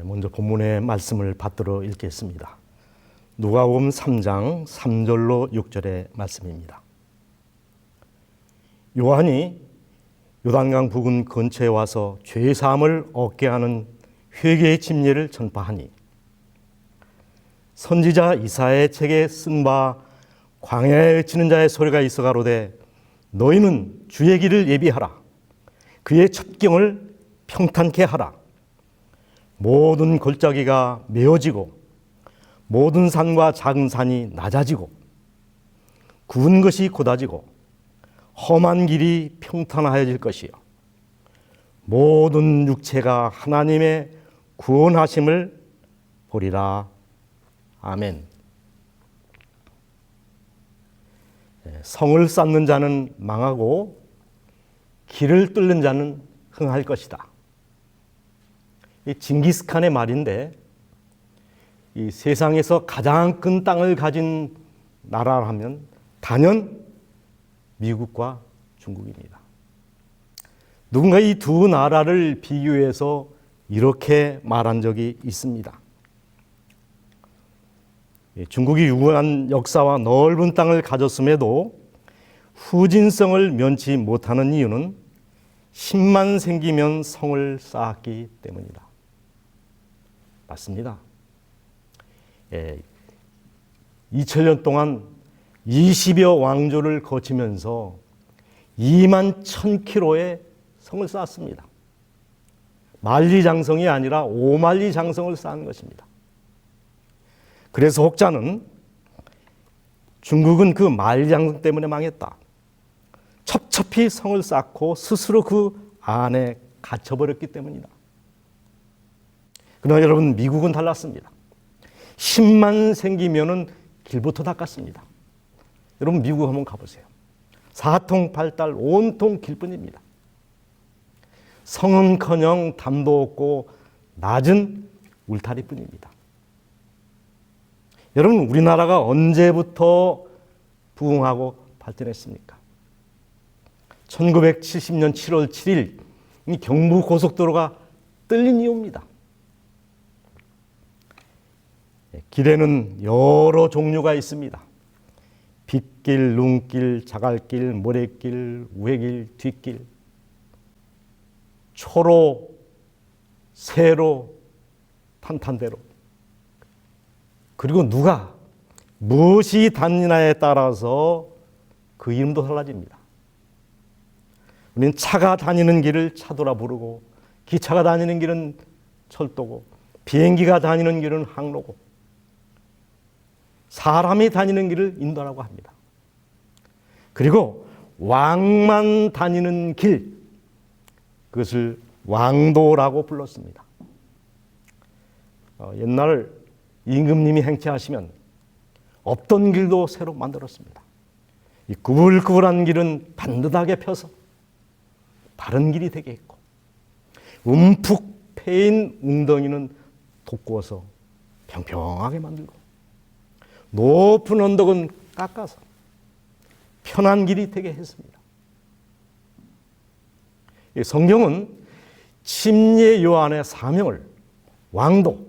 먼저 본문의 말씀을 받들어 읽겠습니다. 누가복음 3장 3절로 6절의 말씀입니다. 요한이 요단강 부근 근처에 와서 죄사함을 얻게 하는 회개의 진리를 전파하니 선지자 이사야의 책에 쓴 바 광야에 외치는 자의 소리가 있어 가로되 너희는 주의 길을 예비하라. 그의 첩경을 평탄케 하라. 모든 골짜기가 메어지고 모든 산과 작은 산이 낮아지고 구은 것이 곧아지고 험한 길이 평탄하여질 것이요 모든 육체가 하나님의 구원하심을 보리라. 아멘. 성을 쌓는 자는 망하고 길을 뚫는 자는 흥할 것이다. 이 징기스칸의 말인데 이 세상에서 가장 큰 땅을 가진 나라라 하면 단연 미국과 중국입니다. 누군가 이 두 나라를 비교해서 이렇게 말한 적이 있습니다. 중국이 유구한 역사와 넓은 땅을 가졌음에도 후진성을 면치 못하는 이유는 힘만 생기면 성을 쌓았기 때문이다. 맞습니다. 2000년 동안 20여 왕조를 거치면서 2만 1000km의 성을 쌓았습니다. 만리장성이 아니라 5만리장성을 쌓은 것입니다. 그래서 혹자는 중국은 그 만리장성 때문에 망했다. 첩첩히 성을 쌓고 스스로 그 안에 갇혀버렸기 때문이다. 그러나 여러분, 미국은 달랐습니다. 힘만 생기면은 길부터 닦았습니다. 여러분, 미국 한번 가보세요. 사통팔달 온통 길뿐입니다. 성은커녕 담도 없고 낮은 울타리뿐입니다. 여러분, 우리나라가 언제부터 부흥하고 발전했습니까? 1970년 7월 7일 이 경부고속도로가 뚫린 이유입니다. 길에는 여러 종류가 있습니다. 빗길, 눈길, 자갈길, 모래길, 우회길, 뒷길, 초로, 세로, 탄탄대로. 그리고 누가 무엇이 다니나에 따라서 그 이름도 달라집니다. 우리는 차가 다니는 길을 차도라 부르고, 기차가 다니는 길은 철도고, 비행기가 다니는 길은 항로고, 사람이 다니는 길을 인도라고 합니다. 그리고 왕만 다니는 길, 그것을 왕도라고 불렀습니다. 옛날 임금님이 행차하시면 없던 길도 새로 만들었습니다. 이 구불구불한 길은 반듯하게 펴서 바른 길이 되게 했고, 움푹 패인 웅덩이는 돋구어서 평평하게 만들고, 높은 언덕은 깎아서 편한 길이 되게 했습니다. 성경은 침례 요한의 사명을 왕도,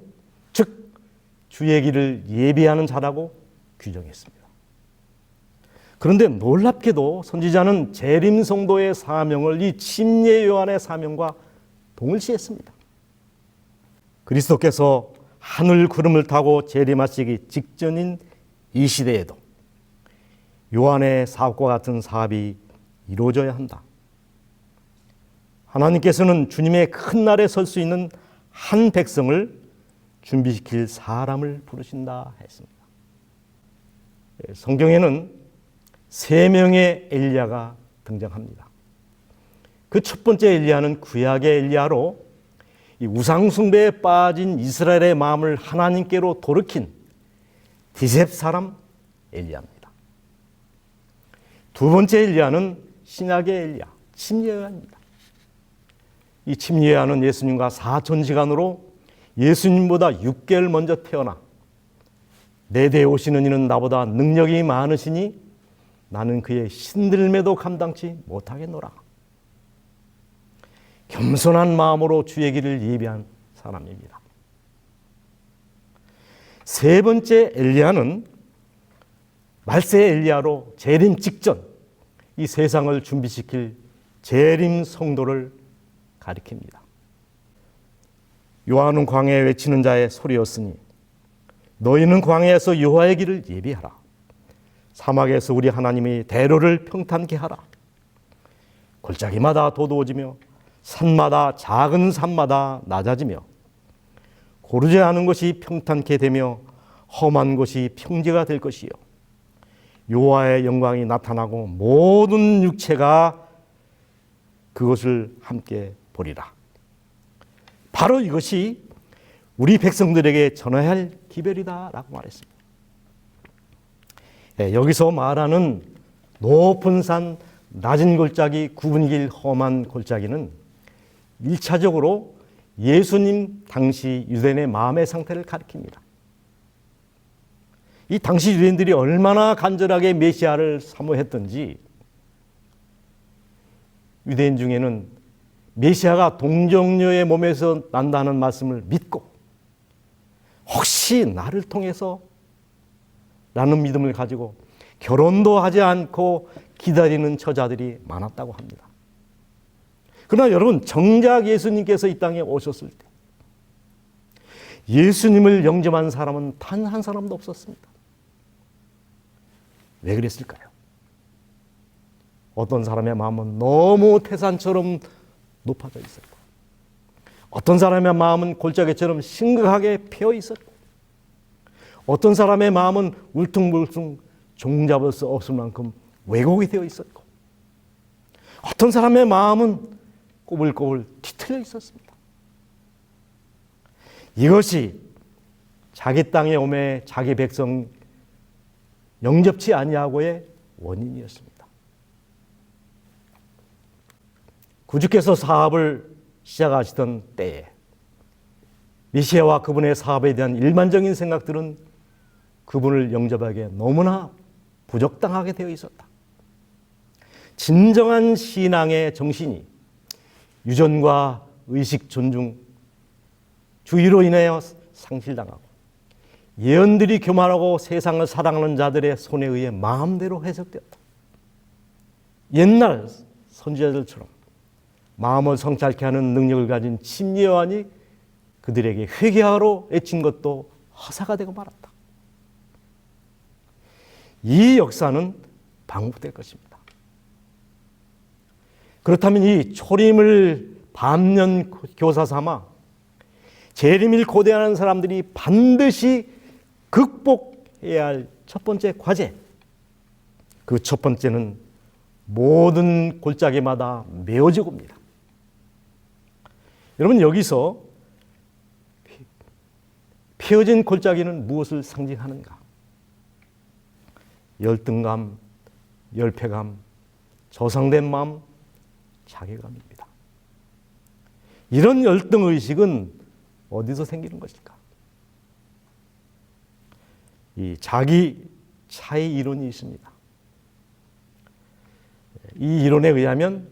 즉 주의 길을 예비하는 자라고 규정했습니다. 그런데 놀랍게도 선지자는 재림 성도의 사명을 이 침례 요한의 사명과 동일시했습니다. 그리스도께서 하늘 구름을 타고 재림하시기 직전인 이 시대에도 요한의 사업과 같은 사업이 이루어져야 한다. 하나님께서는 주님의 큰 날에 설 수 있는 한 백성을 준비시킬 사람을 부르신다 했습니다. 성경에는 3명의 엘리야가 등장합니다. 그 첫 번째 엘리야는 구약의 엘리야로 이 우상숭배에 빠진 이스라엘의 마음을 하나님께로 돌이킨 디셉 사람 엘리야입니다. 두 번째 엘리야는 신약의 엘리야, 침례요한입니다. 이 침례요한은 예수님과 4000시간으로 예수님보다 6개월 먼저 태어나 내 뒤에 오시는 이는 나보다 능력이 많으시니 나는 그의 신들매도 감당치 못하겠노라. 겸손한 마음으로 주의 길을 예비한 사람입니다. 세 번째 엘리야는 말세 엘리야로 재림 직전 이 세상을 준비시킬 재림 성도를 가리킵니다. 요한은 광야에 외치는 자의 소리였으니 너희는 광야에서 여호와의 길을 예비하라. 사막에서 우리 하나님이 대로를 평탄케 하라. 골짜기마다 도도해지며 산마다 작은 산마다 낮아지며 고르지 않은 것이 평탄케 되며 험한 것이 평지가 될 것이요 여호와의 영광이 나타나고 모든 육체가 그것을 함께 보리라. 바로 이것이 우리 백성들에게 전해야 할 기별이다라고 말했습니다. 여기서 말하는 높은 산, 낮은 골짜기, 굽은 길, 험한 골짜기는 1차적으로 예수님 당시 유대인의 마음의 상태를 가리킵니다. 이 당시 유대인들이 얼마나 간절하게 메시아를 사모했던지 유대인 중에는 메시아가 동정녀의 몸에서 난다는 말씀을 믿고 혹시 나를 통해서 라는 믿음을 가지고 결혼도 하지 않고 기다리는 처자들이 많았다고 합니다. 그러나 여러분, 정작 예수님께서 이 땅에 오셨을 때 예수님을 영접한 사람은 단 한 사람도 없었습니다. 왜 그랬을까요? 어떤 사람의 마음은 너무 태산처럼 높아져 있었고 어떤 사람의 마음은 골짜기처럼 심각하게 패어 있었고 어떤 사람의 마음은 울퉁불퉁 종잡을 수 없을 만큼 왜곡이 되어 있었고 어떤 사람의 마음은 꼬불꼬불 뒤틀려 있었습니다. 이것이 자기 땅에 오매 자기 백성 영접치 아니하고의 원인이었습니다. 구주께서 사업을 시작하시던 때에 메시아와 그분의 사업에 대한 일반적인 생각들은 그분을 영접하기에 너무나 부적당하게 되어 있었다. 진정한 신앙의 정신이 유전과 의식 존중, 주의로 인하여 상실당하고 예언들이 교만하고 세상을 사랑하는 자들의 손에 의해 마음대로 해석되었다. 옛날 선지자들처럼 마음을 성찰케 하는 능력을 가진 침례 요한이 그들에게 회개하러 애친 것도 허사가 되고 말았다. 이 역사는 반복될 것입니다. 그렇다면 이 초림을 반면 교사 삼아 재림을 고대하는 사람들이 반드시 극복해야 할 첫 번째 과제, 그 첫 번째는 모든 골짜기마다 메어지고 옵니다. 여러분, 여기서 펴진 골짜기는 무엇을 상징하는가? 열등감, 열패감, 저상된 마음, 자괴감입니다. 이런 열등의식은 어디서 생기는 것일까? 이 자기 차이 이론이 있습니다. 이 이론에 의하면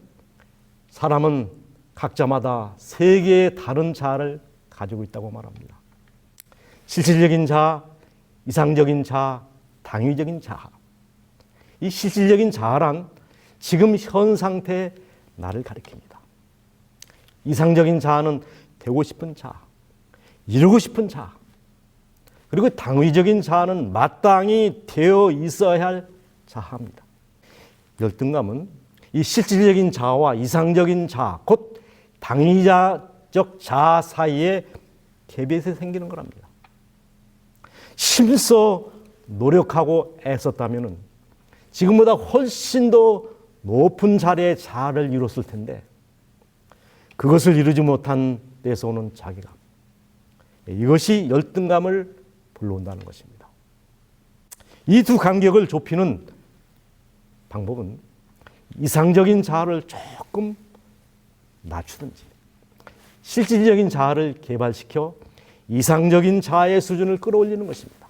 사람은 각자마다 세 개의 다른 자아를 가지고 있다고 말합니다. 실질적인 자아, 이상적인 자아, 당위적인 자아. 이 실질적인 자아란 지금 현 상태의 나를 가리킵니다. 이상적인 자아는 되고 싶은 자아, 이루고 싶은 자아. 그리고 당위적인 자아는 마땅히 되어 있어야 할 자아입니다. 열등감은 이 실질적인 자아와 이상적인 자아, 곧 당위자적 자아 사이에 갭에서 생기는 거랍니다. 힘써 노력하고 애썼다면 지금보다 훨씬 더 높은 자리의 자아를 이뤘을 텐데 그것을 이루지 못한 데서 오는 자괴감, 이것이 열등감을 불러온다는 것입니다. 이 두 간격을 좁히는 방법은 이상적인 자아를 조금 낮추든지 실질적인 자아를 개발시켜 이상적인 자아의 수준을 끌어올리는 것입니다.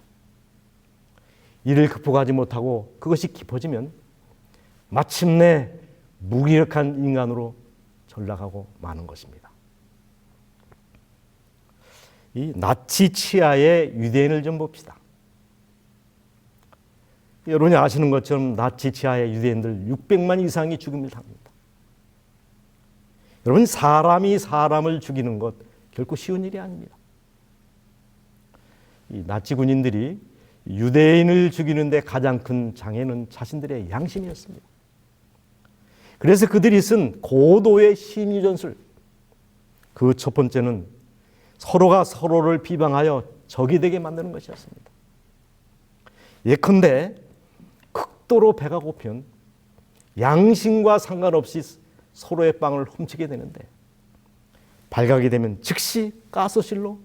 이를 극복하지 못하고 그것이 깊어지면 마침내 무기력한 인간으로 전락하고 마는 것입니다. 이 나치 치하의 유대인을 좀 봅시다. 여러분이 아시는 것처럼 나치 치하의 유대인들 600만 이상이 죽음을 당합니다. 여러분, 사람이 사람을 죽이는 것 결코 쉬운 일이 아닙니다. 이 나치 군인들이 유대인을 죽이는데 가장 큰 장애는 자신들의 양심이었습니다. 그래서 그들이 쓴 고도의 심리 전술, 그 첫 번째는 서로가 서로를 비방하여 적이 되게 만드는 것이었습니다. 예컨대 극도로 배가 고픈 양심과 상관없이 서로의 빵을 훔치게 되는데 발각이 되면 즉시 가스실로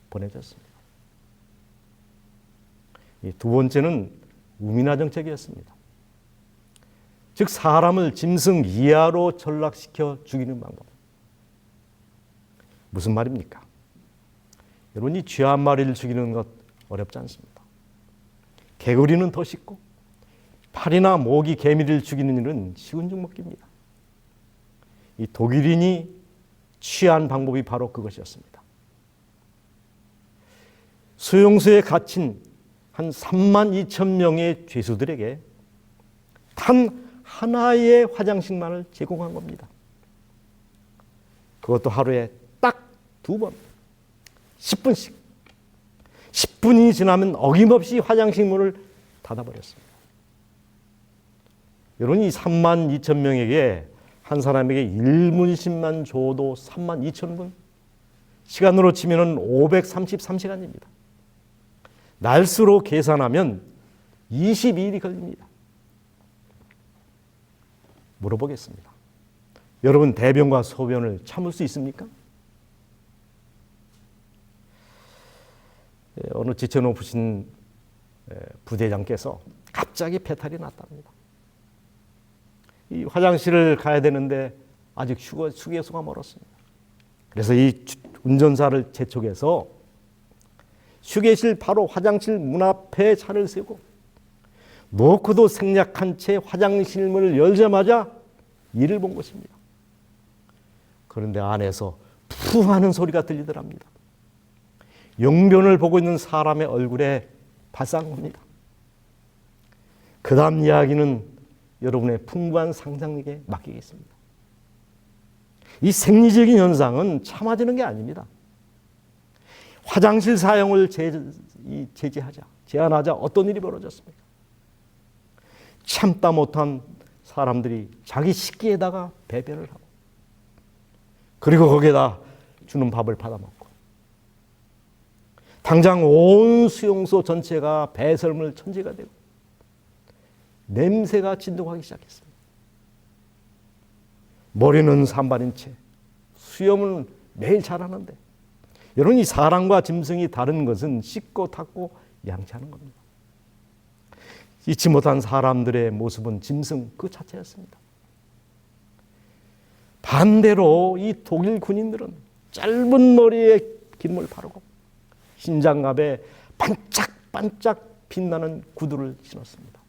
보내졌습니다. 두 번째는 우민화 정책이었습니다. 즉 사람을 짐승 이하로 전락시켜 죽이는 방법. 무슨 말입니까? 여러분, 이 쥐 한 마리를 죽이는 것 어렵지 않습니다. 개구리는 더 쉽고 파리나 모기, 개미를 죽이는 일은 쉬운 종목입니다. 이 독일인이 취한 방법이 바로 그것이었습니다. 수용소에 갇힌 한 3만 2천 명의 죄수들에게 단 하나의 화장실만을 제공한 겁니다. 그것도 하루에 딱 2번, 10분씩. 10분이 지나면 어김없이 화장실 문을 닫아버렸습니다. 여러분, 이 3만 2천 명에게 한 사람에게 1문씩만 줘도 3만 2천 분, 시간으로 치면 533시간입니다. 날수로 계산하면 22일이 걸립니다. 물어보겠습니다. 여러분, 대변과 소변을 참을 수 있습니까? 어느 지쳐놓으신 부대장께서 갑자기 배탈이 났답니다. 이 화장실을 가야 되는데 아직 휴게소가 멀었습니다. 그래서 이 운전사를 재촉해서 휴게실 바로 화장실 문 앞에 차를 세우고 놓고도 생략한 채 화장실 문을 열자마자 이를 본 것입니다. 그런데 안에서 푸 하는 소리가 들리더랍니다. 용변을 보고 있는 사람의 얼굴에 발사한 겁니다. 그 다음 이야기는 여러분의 풍부한 상상력에 맡기겠습니다. 이 생리적인 현상은 참아지는 게 아닙니다. 화장실 사용을 제한하자 어떤 일이 벌어졌습니까? 참다 못한 사람들이 자기 식기에다가 배변을 하고 그리고 거기에다 주는 밥을 받아먹고 당장 온 수용소 전체가 배설물 천지가 되고 냄새가 진동하기 시작했습니다. 머리는 산발인 채 수염은 매일 자라는데 여러분, 이 사람과 짐승이 다른 것은 씻고 닦고 양치하는 겁니다. 잊지 못한 사람들의 모습은 짐승 그 자체였습니다. 반대로 이 독일 군인들은 짧은 머리에 기름을 바르고 흰장갑에 반짝반짝 빛나는 구두를 신었습니다.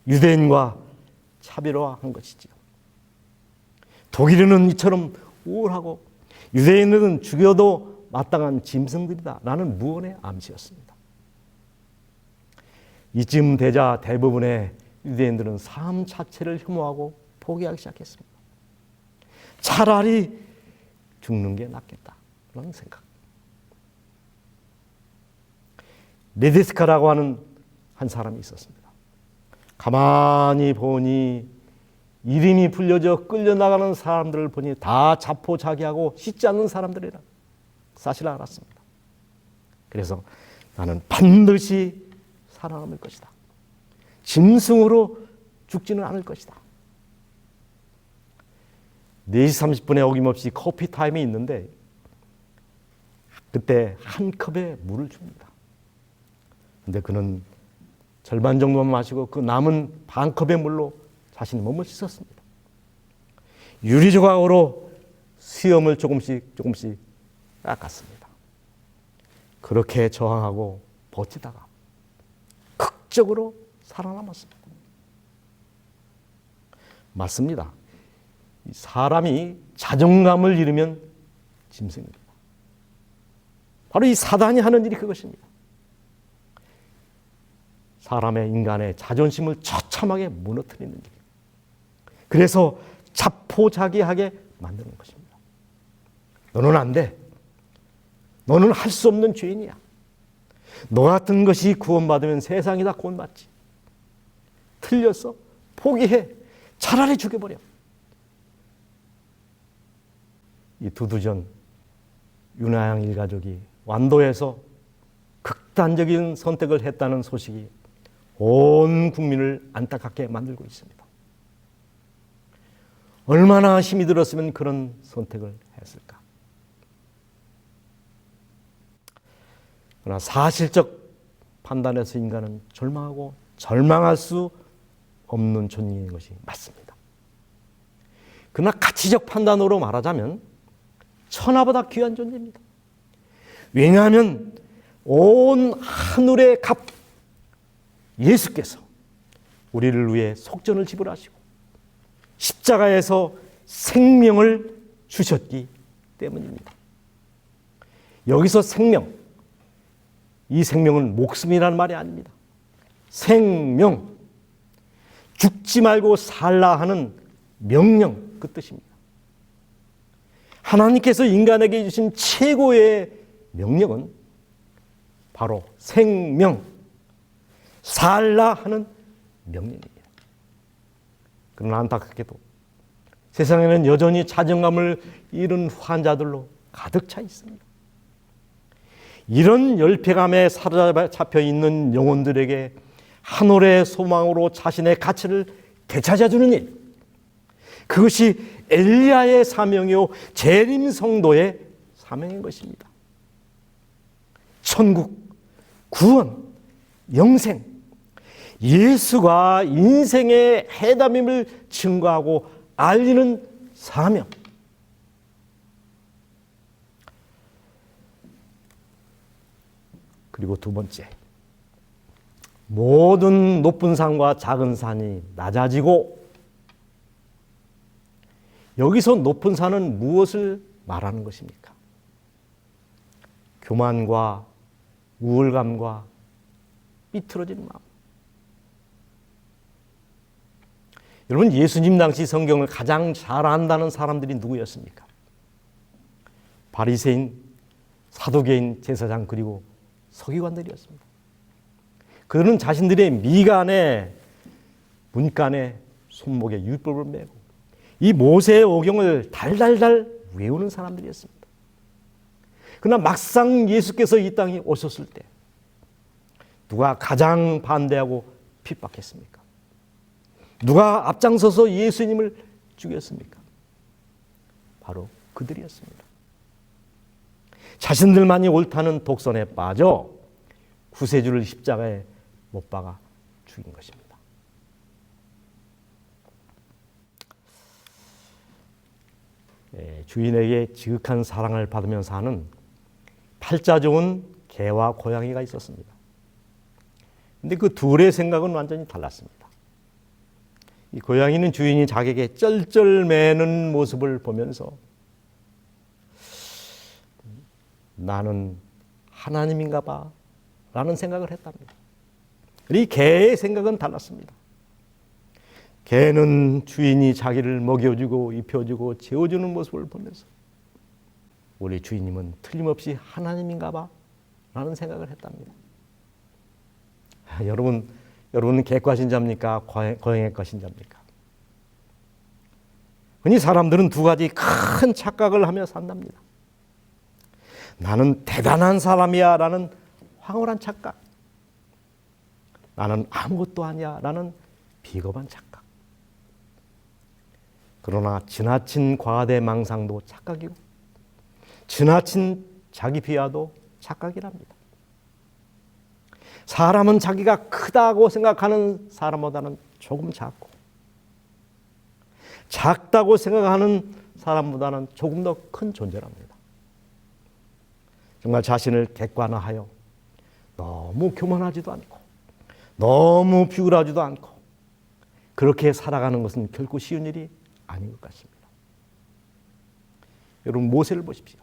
유대인과 차별화한 것이지요. 독일인은 이처럼 우월하고 유대인들은 죽여도 마땅한 짐승들이다 라는 무언의 암시였습니다. 이쯤 되자 대부분의 유대인들은 삶 자체를 혐오하고 포기하기 시작했습니다. 차라리 죽는 게 낫겠다라는 생각. 레데스카라고 하는 한 사람이 있었습니다. 가만히 보니 이름이 불려져 끌려나가는 사람들을 보니 다 자포자기하고 씻지 않는 사람들이라 사실을 알았습니다. 그래서 나는 반드시 살아남을 것이다. 짐승으로 죽지는 않을 것이다. 4시 30분에 어김없이 커피 타임이 있는데 그때 한 컵에 물을 줍니다. 근데 그는 절반 정도만 마시고 그 남은 반 컵의 물로 자신의 몸을 씻었습니다. 유리 조각으로 수염을 조금씩 깎았습니다. 그렇게 저항하고 버티다가 극적으로 살아남았습니다. 맞습니다. 사람이 자존감을 잃으면 짐승입니다. 바로 이 사단이 하는 일이 그것입니다. 사람의 인간의 자존심을 처참하게 무너뜨리는 일. 그래서 자포자기하게 만드는 것입니다. 너는 안 돼. 너는 할 수 없는 죄인이야. 너 같은 것이 구원받으면 세상이 다 구원받지. 틀렸어? 포기해. 차라리 죽여버려. 이 두두전 윤하양 일가족이 완도에서 극단적인 선택을 했다는 소식이 온 국민을 안타깝게 만들고 있습니다. 얼마나 힘이 들었으면 그런 선택을 했을까? 그러나 사실적 판단에서 인간은 절망하고 절망할 수 없는 존재인 것이 맞습니다. 그러나 가치적 판단으로 말하자면 천하보다 귀한 존재입니다. 왜냐하면 온 하늘의 갑 예수께서 우리를 위해 속전을 지불하시고 십자가에서 생명을 주셨기 때문입니다. 여기서 생명, 이 생명은 목숨이라는 말이 아닙니다. 생명, 죽지 말고 살라 하는 명령, 그 뜻입니다. 하나님께서 인간에게 주신 최고의 명령은 바로 생명, 살라 하는 명령입니다. 그러나 안타깝게도 세상에는 여전히 자존감을 잃은 환자들로 가득 차 있습니다. 이런 열패감에 사로잡혀 있는 영혼들에게 하늘의 소망으로 자신의 가치를 되찾아주는 일, 그것이 엘리야의 사명이요 재림 성도의 사명인 것입니다. 천국, 구원, 영생, 예수가 인생의 해답임을 증거하고 알리는 사명. 그리고 두 번째, 모든 높은 산과 작은 산이 낮아지고, 여기서 높은 산은 무엇을 말하는 것입니까? 교만과 우월감과 삐뚤어진 마음. 여러분, 예수님 당시 성경을 가장 잘 안다는 사람들이 누구였습니까? 바리새인, 사두개인, 제사장, 그리고 서기관들이었습니다. 그들은 자신들의 미간에, 문간에, 손목에 율법을 메고 이 모세의 오경을 달달달 외우는 사람들이었습니다. 그러나 막상 예수께서 이 땅에 오셨을 때 누가 가장 반대하고 핍박했습니까? 누가 앞장서서 예수님을 죽였습니까? 바로 그들이었습니다. 자신들만이 옳다는 독선에 빠져 구세주를 십자가에 못 박아 죽인 것입니다. 주인에게 지극한 사랑을 받으며 사는 팔자 좋은 개와 고양이가 있었습니다. 근데 그 둘의 생각은 완전히 달랐습니다. 이 고양이는 주인이 자기에게 쩔쩔매는 모습을 보면서 나는 하나님인가 봐 라는 생각을 했답니다. 이 개의 생각은 달랐습니다. 개는 주인이 자기를 먹여주고 입혀주고 재워주는 모습을 보면서 우리 주인님은 틀림없이 하나님인가 봐 라는 생각을 했답니다. 여러분은 개과 신자입니까? 고양이과 신자입니까? 흔히 사람들은 두 가지 큰 착각을 하며 산답니다. 나는 대단한 사람이야 라는 황홀한 착각, 나는 아무것도 아니야 라는 비겁한 착각. 그러나 지나친 과대망상도 착각이고 지나친 자기 비하도 착각이랍니다. 사람은 자기가 크다고 생각하는 사람보다는 조금 작고 작다고 생각하는 사람보다는 조금 더 큰 존재랍니다. 정말 자신을 객관화하여 너무 교만하지도 않고 너무 비굴하지도 않고 그렇게 살아가는 것은 결코 쉬운 일이 아닌 것 같습니다. 여러분, 모세를 보십시오.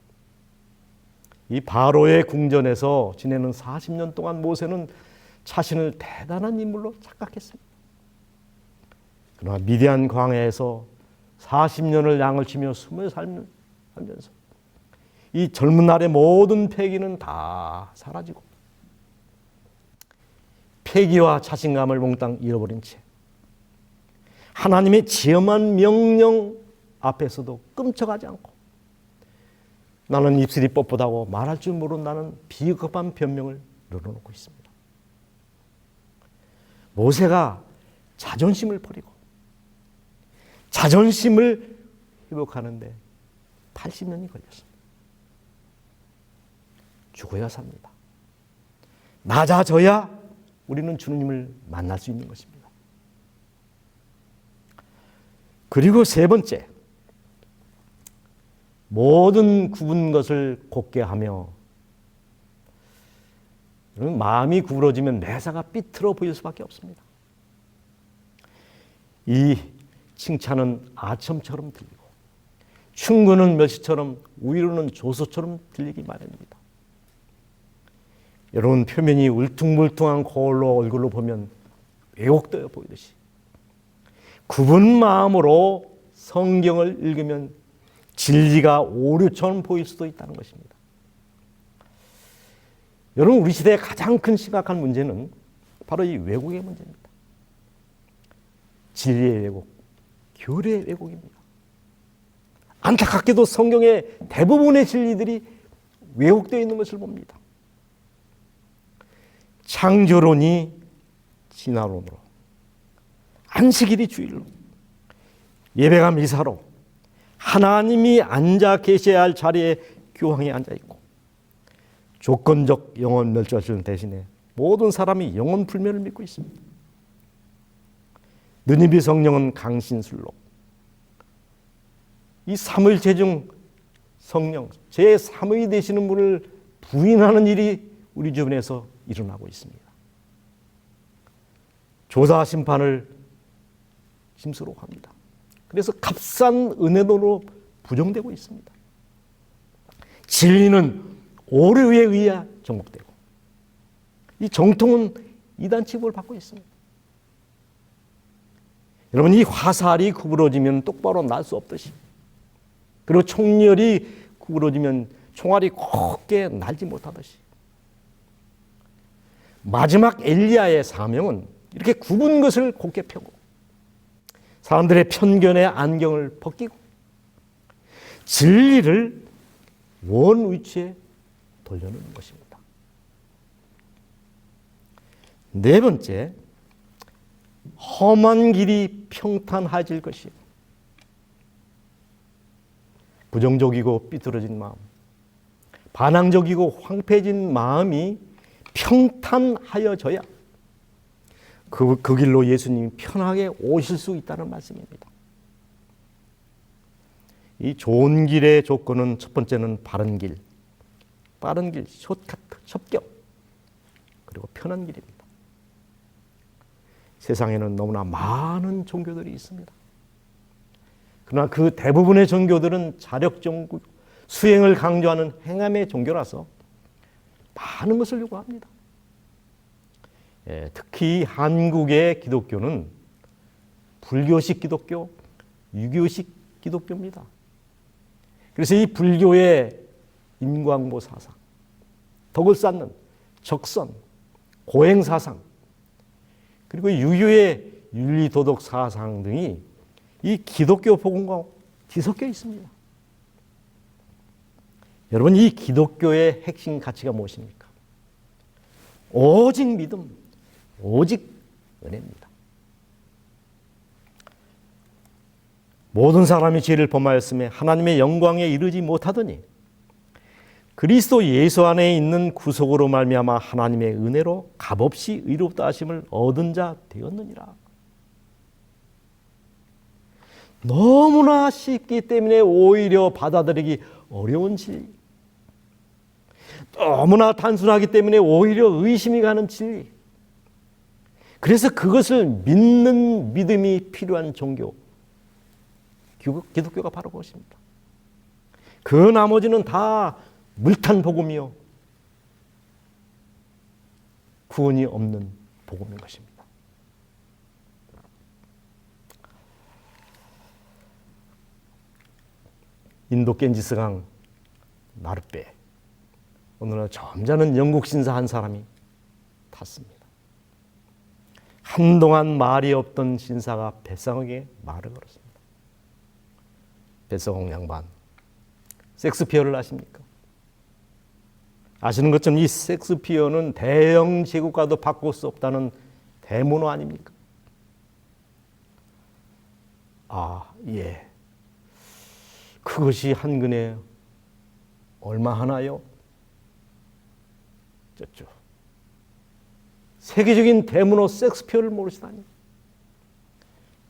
이 바로의 궁전에서 지내는 40년 동안 모세는 자신을 대단한 인물로 착각했습니다. 그러나 미디안 광야에서 40년을 양을 치며 숨을 살면서 이 젊은 날의 모든 패기는 다 사라지고 패기와 자신감을 몽땅 잃어버린 채 하나님의 지엄한 명령 앞에서도 끔찍하지 않고 나는 입술이 뻣뻣하고 말할 줄 모르는 나는 비겁한 변명을 늘어놓고 있습니다. 모세가 자존심을 버리고 자존심을 회복하는데 80년이 걸렸습니다. 죽어야 삽니다. 낮아져야 우리는 주님을 만날 수 있는 것입니다. 그리고 세 번째, 모든 굽은 것을 곱게 하며, 마음이 구부러지면 매사가 삐뚤어 보일 수밖에 없습니다. 이 칭찬은 아첨처럼 들리고 충고는 멸시처럼 위로는 조소처럼 들리기 마련입니다. 여러분, 표면이 울퉁불퉁한 거울로 얼굴로 보면 왜곡되어 보이듯이 굽은 마음으로 성경을 읽으면 진리가 오류처럼 보일 수도 있다는 것입니다. 여러분, 우리 시대의 가장 큰 심각한 문제는 바로 이 왜곡의 문제입니다. 진리의 왜곡, 교리의 왜곡입니다. 안타깝게도 성경의 대부분의 진리들이 왜곡되어 있는 것을 봅니다. 창조론이 진화론으로, 안식일이 주일로, 예배가 미사로, 하나님이 앉아 계셔야 할 자리에 교황이 앉아 있고, 조건적 영혼 멸절론 대신에 모든 사람이 영혼 불멸을 믿고 있습니다. 느니비 성령은 강신술로, 이 삼위일체 중 성령, 제3위 되시는 분을 부인하는 일이 우리 주변에서 일어나고 있습니다. 조사 심판을 짐수로 합니다. 그래서 값싼 은혜도로 부정되고 있습니다. 진리는 오류에 의해 정복되고 이 정통은 이단 취급을 받고 있습니다. 여러분, 이 화살이 구부러지면 똑바로 날 수 없듯이, 그리고 총열이 구부러지면 총알이 곱게 날지 못하듯이, 마지막 엘리야의 사명은 이렇게 굽은 것을 곧게 펴고 사람들의 편견의 안경을 벗기고 진리를 원 위치에 돌려놓는 것입니다. 네 번째, 험한 길이 평탄해질 것이요. 부정적이고 삐뚤어진 마음, 반항적이고 황폐해진 마음이 평탄하여져야 그 길로 예수님이 편하게 오실 수 있다는 말씀입니다. 이 좋은 길의 조건은 첫 번째는 바른 길, 빠른 길, 숏카트, 협격, 그리고 편한 길입니다. 세상에는 너무나 많은 종교들이 있습니다. 그러나 그 대부분의 종교들은 자력 종교, 수행을 강조하는 행함의 종교라서 많은 것을 요구합니다. 특히 한국의 기독교는 불교식 기독교, 유교식 기독교입니다. 그래서 이 불교의 인광보 사상, 덕을 쌓는 적선, 고행 사상, 그리고 유교의 윤리 도덕 사상 등이 이 기독교 복음과 뒤섞여 있습니다. 여러분, 이 기독교의 핵심 가치가 무엇입니까? 오직 믿음, 오직 은혜입니다. 모든 사람이 죄를 범하였음에 하나님의 영광에 이르지 못하더니 그리스도 예수 안에 있는 구속으로 말미암아 하나님의 은혜로 값없이 의롭다 하심을 얻은 자 되었느니라. 너무나 쉽기 때문에 오히려 받아들이기 어려운 진리, 너무나 단순하기 때문에 오히려 의심이 가는 진리, 그래서 그것을 믿는 믿음이 필요한 종교, 기독교가 바로 그것입니다. 그 나머지는 다 물탄 복음이요 구원이 없는 복음인 것입니다. 인도 겐지스강 나룻배 어느 날 점잖은 영국 신사 한 사람이 탔습니다. 한동안 말이 없던 신사가 뱃사공에게 말을 걸었습니다. 뱃사공 양반, 섹스피어를 아십니까? 아시는 것처럼 이 섹스피어는 대영 제국과도 바꿀 수 없다는 대문호 아닙니까? 아, 예. 그것이 한 근에 얼마 하나요? 쩌죠. 세계적인 대문호 섹스피어를 모르시다니.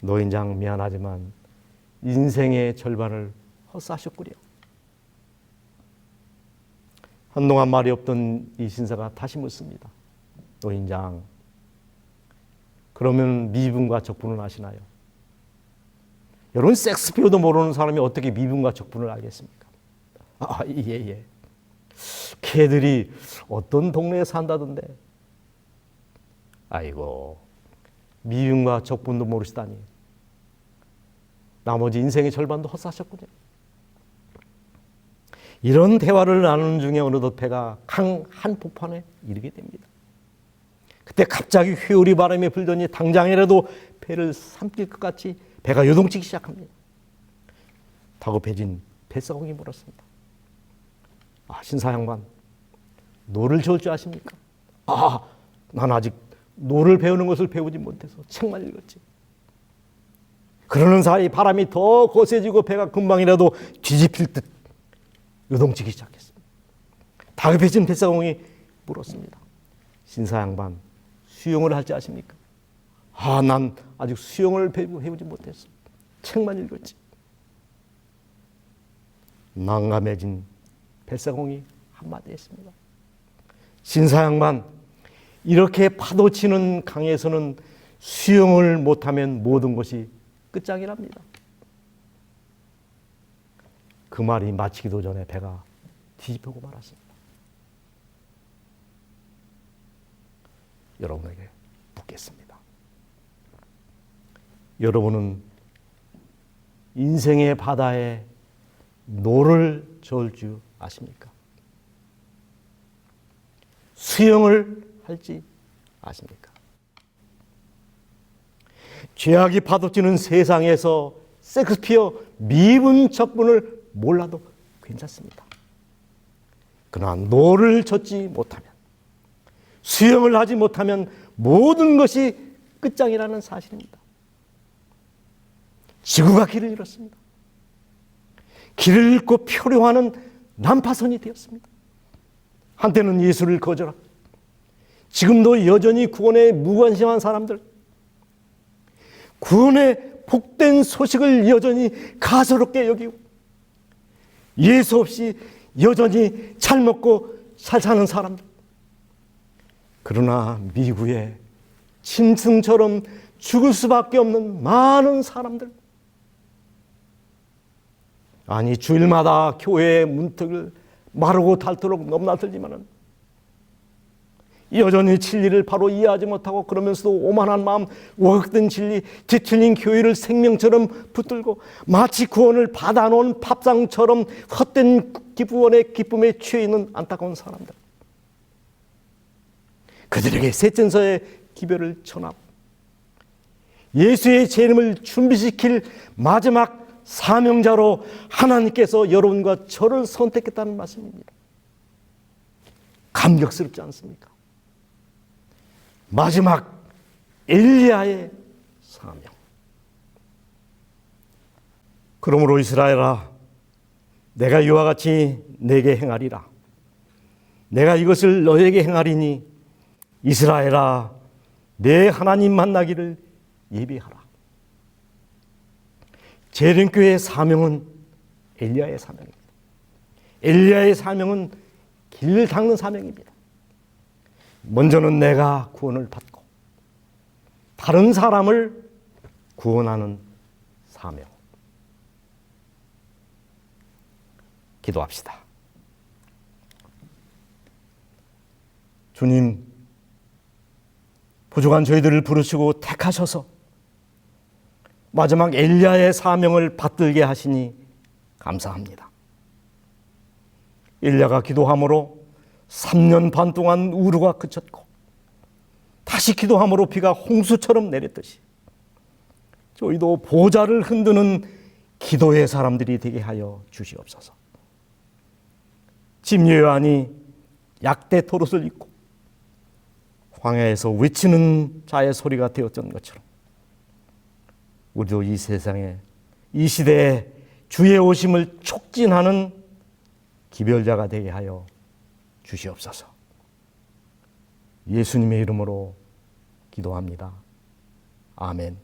노인장 미안하지만 인생의 절반을 헛사셨구려. 한동안 말이 없던 이 신사가 다시 묻습니다. 노인장, 그러면 미분과 적분을 아시나요? 여러분 섹스피어도 모르는 사람이 어떻게 미분과 적분을 알겠습니까? 아, 예. 걔들이 어떤 동네에 산다던데. 아이고, 미분과 적분도 모르시다니. 나머지 인생의 절반도 헛사셨군요. 이런 대화를 나누는 중에 어느덧 배가 강 한복판에 이르게 됩니다. 그때 갑자기 회오리 바람이 불더니 당장이라도 배를 삼킬 것 같이 배가 요동치기 시작합니다. 다급해진 뱃사공이 물었습니다. 아, 신사 양반, 노를 저을 줄 아십니까? 아, 난 아직 노를 배우는 것을 배우지 못해서 책만 읽었지. 그러는 사이 바람이 더 거세지고 배가 금방이라도 뒤집힐 듯 요동치기 시작했습니다. 다급해진 뱃사공이 물었습니다. 신사 양반, 수영을 할 줄 아십니까? 아, 난 아직 수영을 배우지 못했어. 책만 읽었지. 난감해진 뱃사공이 한마디 했습니다. 신사 양반, 이렇게 파도 치는 강에서는 수영을 못하면 모든 것이 끝장이랍니다. 그 말이 마치기도 전에 배가 뒤집히고 말았습니다. 여러분에게 묻겠습니다. 여러분은 인생의 바다에 노를 저을 줄 아십니까? 수영을 할지 아십니까? 죄악이 파도치는 세상에서 섹스피어 미분 적분을 몰라도 괜찮습니다. 그러나 노를 젓지 못하면, 수영을 하지 못하면 모든 것이 끝장이라는 사실입니다. 지구가 길을 잃었습니다. 길을 잃고 표류하는 난파선이 되었습니다. 한때는 예수를 거절하고 지금도 여전히 구원에 무관심한 사람들, 구원의 복된 소식을 여전히 가소롭게 여기고 예수 없이 여전히 잘 먹고 잘 사는 사람들, 그러나 미국에 짐승처럼 죽을 수밖에 없는 많은 사람들, 아니 주일마다 교회의 문턱을 마르고 닳도록 넘나들지만은 여전히 진리를 바로 이해하지 못하고 그러면서도 오만한 마음, 오각된 진리, 뒤틀린 교회를 생명처럼 붙들고 마치 구원을 받아놓은 밥상처럼 헛된 구원의 기쁨에 취해 있는 안타까운 사람들, 그들에게 셋째서의 기별을 전하고 예수의 재림을 준비시킬 마지막 사명자로 하나님께서 여러분과 저를 선택했다는 말씀입니다. 감격스럽지 않습니까? 마지막 엘리야의 사명. 그러므로 이스라엘아, 내가 이와 같이 내게 행하리라. 내가 이것을 너에게 행하리니 이스라엘아, 내 하나님 만나기를 예비하라. 재림교회의 사명은 엘리야의 사명입니다. 엘리야의 사명은 길을 닦는 사명입니다. 먼저는 내가 구원을 받고 다른 사람을 구원하는 사명. 기도합시다. 주님, 부족한 저희들을 부르시고 택하셔서 마지막 엘리야의 사명을 받들게 하시니 감사합니다. 엘리야가 기도함으로 3년 반 동안 우루가 그쳤고 다시 기도함으로 비가 홍수처럼 내렸듯이 저희도 보좌를 흔드는 기도의 사람들이 되게 하여 주시옵소서. 짐 요한이 약대 토롯을 입고 광야에서 외치는 자의 소리가 되었던 것처럼 우리도 이 세상에, 이 시대에 주의 오심을 촉진하는 기별자가 되게 하여 주시옵소서. 예수님의 이름으로 기도합니다. 아멘.